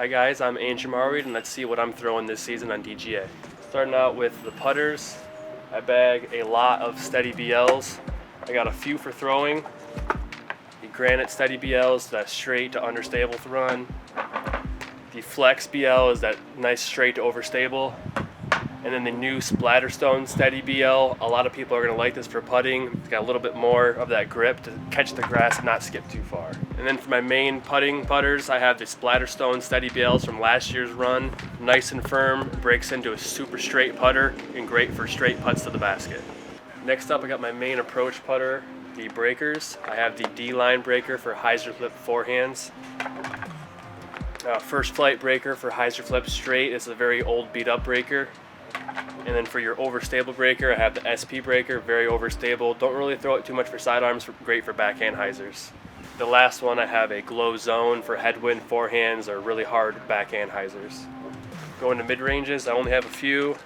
Hi guys, I'm Andrew Marwede and let's see what I'm throwing this season on DGA. Starting out with the putters, I bag a lot of steady BLs. I got a few for throwing. The granite steady BLs, that straight to understable run. The flex BL is that nice straight to overstable. And then the new Splatterstone steady BL, a lot of people are going to like this for putting. It's got a little bit more of that grip to catch the grass and not skip too far. And then for my main putters, I have the Splatterstone steady BLs from last year's run. Nice and firm, breaks into a super straight putter, and great for straight putts to the basket. Next up, I got my main approach putter, the breakers. I have the D-line breaker for hyzer flip forehands. First flight breaker for hyzer flip straight is a very old beat up breaker. And then for your overstable breaker, I have the SP breaker, very overstable. Don't really throw it too much for sidearms, great for backhand hyzers. The last one, I have a glow zone for headwind forehands or really hard backhand hyzers. Going to mid-ranges, I only have a few.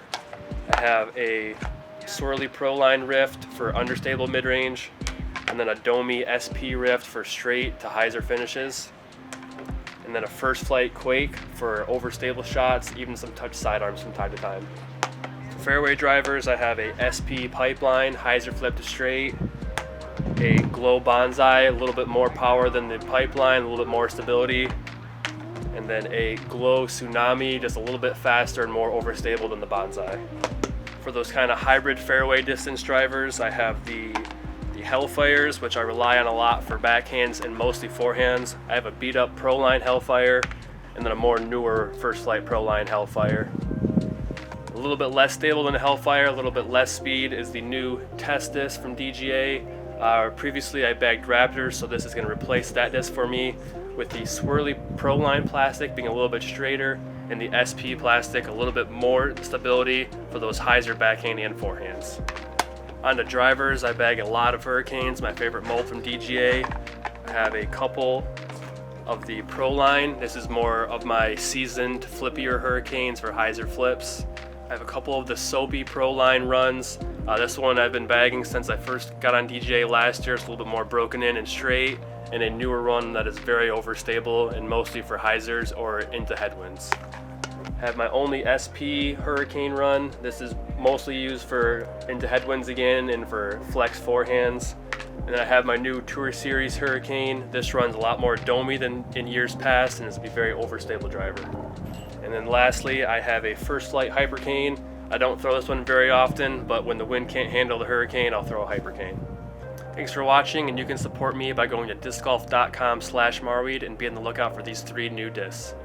I have a Swirly Pro Line Rift for understable mid-range, and then a Domi SP Rift for straight to hyzer finishes. And then a First Flight Quake for overstable shots, even some touch sidearms from time to time. For fairway drivers, I have a SP Pipeline, hyzer flip to straight, a Glow Banzai, a little bit more power than the Pipeline, a little bit more stability, and then a Glow Tsunami, just a little bit faster and more overstable than the Banzai. For those kind of hybrid fairway distance drivers, I have the Hellfires, which I rely on a lot for backhands and mostly forehands. I have a beat up Pro Line Hellfire, and then a more newer First Flight Pro Line Hellfire. A little bit less stable than the Hellfire, a little bit less speed is the new Test Disc from DGA. Previously I bagged Raptors, so this is going to replace that disc for me, with the Swirly Pro Line plastic being a little bit straighter and the SP plastic a little bit more stability for those hyzer backhand and forehands. On the drivers, I bag a lot of Hurricanes, my favorite mold from DGA. I have a couple of the Pro Line. This is more of my seasoned flippier Hurricanes for hyzer flips. I have a couple of the Soapy Pro Line runs. This one I've been bagging since I first got on DGA last year. It's a little bit more broken in and straight, and a newer one that is very overstable and mostly for hyzers or into headwinds. I have my only SP Hurricane run. This is mostly used for into headwinds again and for flex forehands. And then I have my new Tour Series Hurricane. This runs a lot more domey than in years past and is a very overstable driver. And then lastly, I have a First Flight Hypercane. I don't throw this one very often, but when the wind can't handle the Hurricane, I'll throw a Hypercane. Thanks for watching, and you can support me by going to discgolf.com/Marwede and be on the lookout for these 3 new discs.